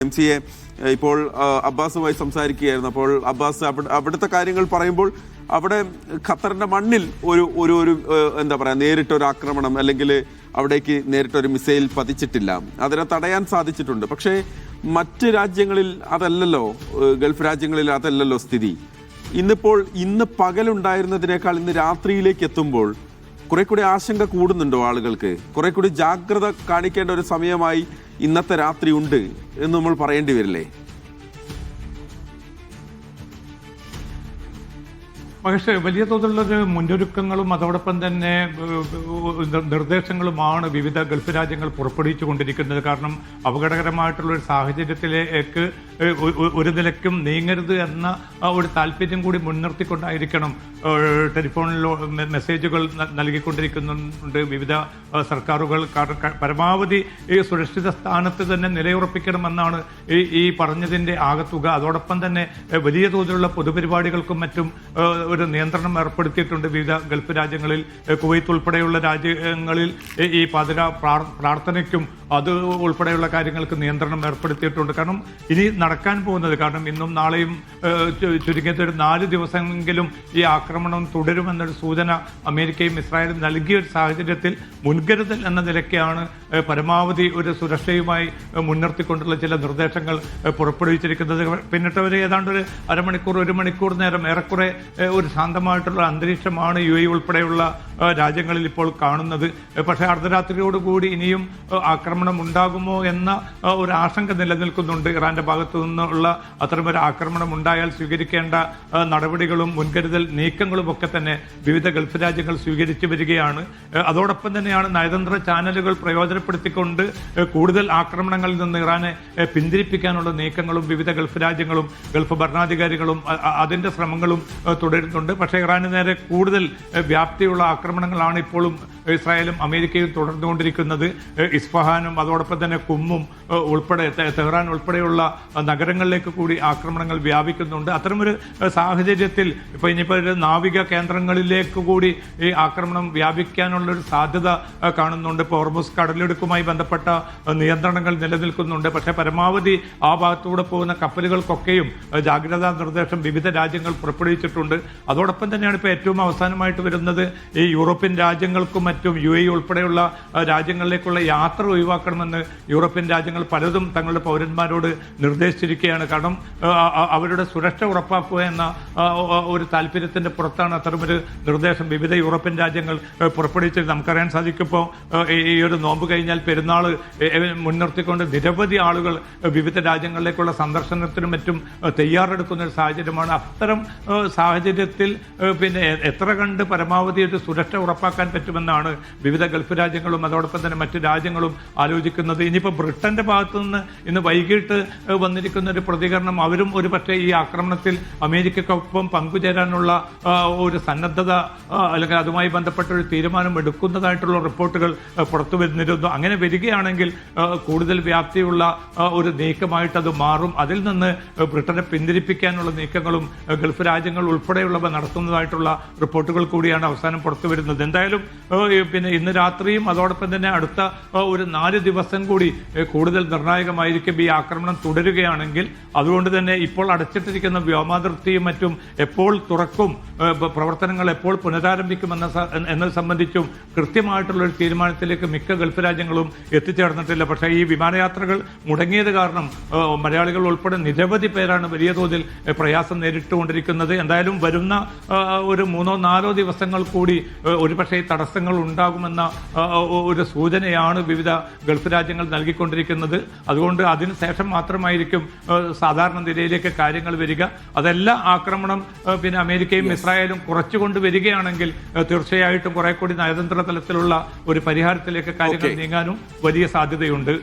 MC-യെ ഇപ്പോൾ അബ്ബാസുമായി സംസാരിക്കുകയായിരുന്നു. അപ്പോൾ അബ്ബാസ് അവിടുത്തെ കാര്യങ്ങൾ പറയുമ്പോൾ അവിടെ ഖത്തറിന്റെ മണ്ണിൽ ഒരു എന്താ പറയാ നേരിട്ടൊരു ആക്രമണം അല്ലെങ്കിൽ അവിടേക്ക് നേരിട്ടൊരു മിസൈൽ പതിച്ചിട്ടില്ല. അതിനെ തടയാൻ സാധിച്ചിട്ടുണ്ട്. പക്ഷേ മറ്റ് രാജ്യങ്ങളിൽ അതല്ലല്ലോ, ഗൾഫ് രാജ്യങ്ങളിൽ അതല്ലല്ലോ സ്ഥിതി. ഇന്ന് പകലുണ്ടായിരുന്നതിനേക്കാൾ ഇന്ന് രാത്രിയിലേക്ക് എത്തുമ്പോൾ കുറെ കൂടി ആശങ്ക കൂടുന്നുണ്ടോ ആളുകൾക്ക്? കുറെ കൂടി ജാഗ്രത കാണിക്കേണ്ട ഒരു സമയമായി ഇന്നത്തെ രാത്രി ഉണ്ട് എന്ന് നമ്മൾ പറയേണ്ടി വരില്ലേ? പക്ഷേ വലിയ തോതിലുള്ള മുന്നൊരുക്കങ്ങളും അതോടൊപ്പം തന്നെ നിർദ്ദേശങ്ങളുമാണ് വിവിധ ഗൾഫ് രാജ്യങ്ങൾ പുറപ്പെടുവിച്ചു കൊണ്ടിരിക്കുന്നത്. കാരണം അപകടകരമായിട്ടുള്ളൊരു സാഹചര്യത്തിലേക്ക് ഒരു നിലയ്ക്കും നീങ്ങരുത് എന്ന ഒരു താല്പര്യം കൂടി മുൻനിർത്തിക്കൊണ്ടായിരിക്കണം ടെലിഫോണിലോ മെസ്സേജുകൾ നൽകിക്കൊണ്ടിരിക്കുന്നുണ്ട് വിവിധ സർക്കാരുകൾ. പരമാവധി ഈ സുരക്ഷിത സ്ഥാനത്ത് തന്നെ നിലയുറപ്പിക്കണമെന്നാണ് ഈ പറഞ്ഞതിൻ്റെ ആകത്തുക. അതോടൊപ്പം തന്നെ വലിയ തോതിലുള്ള പൊതുപരിപാടികൾക്കും മറ്റും ഒരു നിയന്ത്രണം ഏർപ്പെടുത്തിയിട്ടുണ്ട് വിവിധ ഗൾഫ് രാജ്യങ്ങളിൽ. കുവൈത്ത് ഉൾപ്പെടെയുള്ള രാജ്യങ്ങളിൽ ഈ പ്രാർത്ഥനയ്ക്കും അത് ഉൾപ്പെടെയുള്ള കാര്യങ്ങൾക്ക് നിയന്ത്രണം ഏർപ്പെടുത്തിയിട്ടുണ്ട്. കാരണം ഇനി നടക്കാൻ പോകുന്നത്, കാരണം ഇന്നും നാളെയും ചുരുങ്ങിയത് ഒരു 4 ദിവസമെങ്കിലും ഈ ആക്രമണം തുടരുമെന്നൊരു സൂചന അമേരിക്കയും ഇസ്രായേലും നൽകിയ ഒരു സാഹചര്യത്തിൽ മുൻകരുതൽ എന്ന നിലയ്ക്കാണ് പരമാവധി ഒരു സുരക്ഷയുമായി മുൻനിർത്തിക്കൊണ്ടുള്ള ചില നിർദ്ദേശങ്ങൾ പുറപ്പെടുവിച്ചിരിക്കുന്നത്. പിന്നിട്ട് അവർ ഏതാണ്ട് ഒരു അരമണിക്കൂർ 1 മണിക്കൂർ നേരം ഏറെക്കുറെ ഒരു ശാന്തമായിട്ടുള്ള അന്തരീക്ഷമാണ് UAE ഉൾപ്പെടെയുള്ള രാജ്യങ്ങളിൽ ഇപ്പോൾ കാണുന്നത്. പക്ഷേ അർദ്ധരാത്രിയോടുകൂടി ഇനിയും ആക്രമണം ഉണ്ടാകുമോ എന്ന ഒരു ആശങ്ക നിലനിൽക്കുന്നുണ്ട്. ഇറാന്റെ ഭാഗത്തു നിന്നുള്ള അത്തരമൊരു ആക്രമണം ഉണ്ടായാൽ സ്വീകരിക്കേണ്ട നടപടികളും മുൻകരുതൽ നീക്കങ്ങളും ഒക്കെ തന്നെ വിവിധ ഗൾഫ് രാജ്യങ്ങൾ സ്വീകരിച്ചു വരികയാണ്. അതോടൊപ്പം തന്നെയാണ് നയതന്ത്ര ചാനലുകൾ പ്രയോജനപ്പെടുത്തിക്കൊണ്ട് കൂടുതൽ ആക്രമണങ്ങളിൽ നിന്ന് ഇറാനെ പിന്തിരിപ്പിക്കാനുള്ള നീക്കങ്ങളും വിവിധ ഗൾഫ് രാജ്യങ്ങളും ഗൾഫ് ഭരണാധികാരികളും അതിൻ്റെ ശ്രമങ്ങളും തുടരുന്നുണ്ട്. പക്ഷേ ഇറാന് നേരെ കൂടുതൽ വ്യാപ്തിയുള്ള ആക്രമണങ്ങളാണ് ഇപ്പോഴും ഇസ്രായേലും അമേരിക്കയും തുടർന്നുകൊണ്ടിരിക്കുന്നത്. ഇസ്ഫഹാനും അതോടൊപ്പം തന്നെ കുമ്മും ഉൾപ്പെടെ തെഹ്റാൻ ഉൾപ്പെടെയുള്ള നഗരങ്ങളിലേക്ക് കൂടി ആക്രമണങ്ങൾ വ്യാപിക്കുന്നുണ്ട്. അത്തരമൊരു സാഹചര്യത്തിൽ ഇപ്പോൾ ഇനിയിപ്പോൾ നാവിക കേന്ദ്രങ്ങളിലേക്ക് കൂടി ഈ ആക്രമണം വ്യാപിക്കാനുള്ളൊരു സാധ്യത കാണുന്നുണ്ട്. ഇപ്പോൾ ഹോർമുസ് കടലിടുക്കുമായി ബന്ധപ്പെട്ട നിയന്ത്രണങ്ങൾ നിലനിൽക്കുന്നുണ്ട്. പക്ഷേ പരമാവധി ആ ഭാഗത്തൂടെ പോകുന്ന കപ്പലുകൾക്കൊക്കെയും ജാഗ്രതാ നിർദ്ദേശം വിവിധ രാജ്യങ്ങൾ പുറപ്പെടുവിച്ചിട്ടുണ്ട്. അതോടൊപ്പം തന്നെയാണ് ഇപ്പോൾ ഏറ്റവും അവസാനമായിട്ട് വരുന്നത് ഈ യൂറോപ്യൻ രാജ്യങ്ങൾക്കും മറ്റും UAE ഉൾപ്പെടെയുള്ള രാജ്യങ്ങളിലേക്കുള്ള യാത്ര ഒഴിവാക്കണമെന്ന് യൂറോപ്യൻ രാജ്യങ്ങൾ പലതും തങ്ങളുടെ പൗരന്മാരോട് നിർദ്ദേശിച്ചിരിക്കുകയാണ്. കാരണം അവരുടെ സുരക്ഷ ഉറപ്പാക്കുക എന്ന ഒരു താല്പര്യത്തിന്റെ പുറത്താണ് അത്തരമൊരു നിർദ്ദേശം വിവിധ യൂറോപ്യൻ രാജ്യങ്ങൾ പുറപ്പെടുവിച്ചത്. നമുക്കറിയാൻ സാധിക്കും ഇപ്പോൾ ഈ ഒരു നോമ്പ് കഴിഞ്ഞാൽ പെരുന്നാൾ മുൻനിർത്തിക്കൊണ്ട് നിരവധി ആളുകൾ വിവിധ രാജ്യങ്ങളിലേക്കുള്ള സന്ദർശനത്തിനും മറ്റും തയ്യാറെടുക്കുന്ന ഒരു സാഹചര്യമാണ്. അത്തരം സാഹചര്യത്തിൽ പിന്നെ എത്ര കണ്ട് പരമാവധി ഒരു സുരക്ഷ ഉറപ്പാക്കാൻ പറ്റുമെന്നാണ് വിവിധ ഗൾഫ് രാജ്യങ്ങളും അതോടൊപ്പം തന്നെ മറ്റു രാജ്യങ്ങളും ആലോചിക്കുന്നത്. ഇനിയിപ്പോൾ ബ്രിട്ടന്റെ ഭാഗത്തു നിന്ന് ഇന്ന് വൈകിട്ട് വന്നിരിക്കുന്ന ഒരു പ്രതികരണം, അവരും ഒരു പക്ഷേ ഈ ആക്രമണത്തിൽ അമേരിക്കയ്ക്കൊപ്പം പങ്കുചേരാനുള്ള ഒരു സന്നദ്ധത അല്ലെങ്കിൽ അതുമായി ബന്ധപ്പെട്ട ഒരു തീരുമാനം എടുക്കുന്നതായിട്ടുള്ള റിപ്പോർട്ടുകൾ പുറത്തു വരുന്നിരുന്നു. അങ്ങനെ വരികയാണെങ്കിൽ കൂടുതൽ വ്യാപ്തിയുള്ള ഒരു നീക്കമായിട്ട് അത് മാറും. അതിൽ നിന്ന് ബ്രിട്ടനെ പിന്തിരിപ്പിക്കാനുള്ള നീക്കങ്ങളും ഗൾഫ് രാജ്യങ്ങൾ ഉൾപ്പെടെയുള്ളവ നടത്തുന്നതായിട്ടുള്ള റിപ്പോർട്ടുകൾ കൂടിയാണ് അവസാനം പുറത്തു വരുന്നത്. എന്തായാലും പിന്നെ ഇന്ന് രാത്രിയും അതോടൊപ്പം തന്നെ അടുത്ത ഒരു 4 ദിവസം കൂടി കൂടുതൽ നിർണായകമായിരിക്കും ഈ ആക്രമണം തുടരുകയാണെങ്കിൽ. അതുകൊണ്ട് തന്നെ ഇപ്പോൾ അടച്ചിട്ടിരിക്കുന്ന വ്യോമാതിർത്തിയും മറ്റും എപ്പോൾ തുറക്കും, പ്രവർത്തനങ്ങൾ എപ്പോൾ പുനരാരംഭിക്കും എന്നത് സംബന്ധിച്ചും കൃത്യമായിട്ടുള്ളൊരു തീരുമാനത്തിലേക്ക് മിക്ക ഗൾഫ് രാജ്യങ്ങളും എത്തിച്ചേർന്നിട്ടില്ല. പക്ഷേ ഈ വിമാനയാത്രകൾ മുടങ്ങിയത് കാരണം മലയാളികൾ ഉൾപ്പെടെ നിരവധി പേരാണ് വലിയ തോതിൽ പ്രയാസം നേരിട്ടുകൊണ്ടിരിക്കുന്നത്. എന്തായാലും വരുന്ന ഒരു 3-4 ദിവസങ്ങൾ കൂടി ഒരുപക്ഷെ തടസ്സങ്ങൾ ഉണ്ടാകുമെന്ന ഒരു സൂചനയാണ് വിവിധ ഗൾഫ് രാജ്യങ്ങൾ നൽകിക്കൊണ്ടിരിക്കുന്നത്. അതുകൊണ്ട് അതിന് ശേഷം മാത്രമായിരിക്കും സാധാരണ നിലയിലേക്ക് കാര്യങ്ങൾ വരിക. അതെല്ലാം ആക്രമണം പിന്നെ അമേരിക്കയും ഇസ്രായേലും കുറച്ചുകൊണ്ട് വരികയാണെങ്കിൽ തീർച്ചയായിട്ടും കുറെ കൂടി നയതന്ത്ര തലത്തിലുള്ള ഒരു പരിഹാരത്തിലേക്ക് കാര്യങ്ങൾ നീങ്ങാനും വലിയ സാധ്യതയുണ്ട്.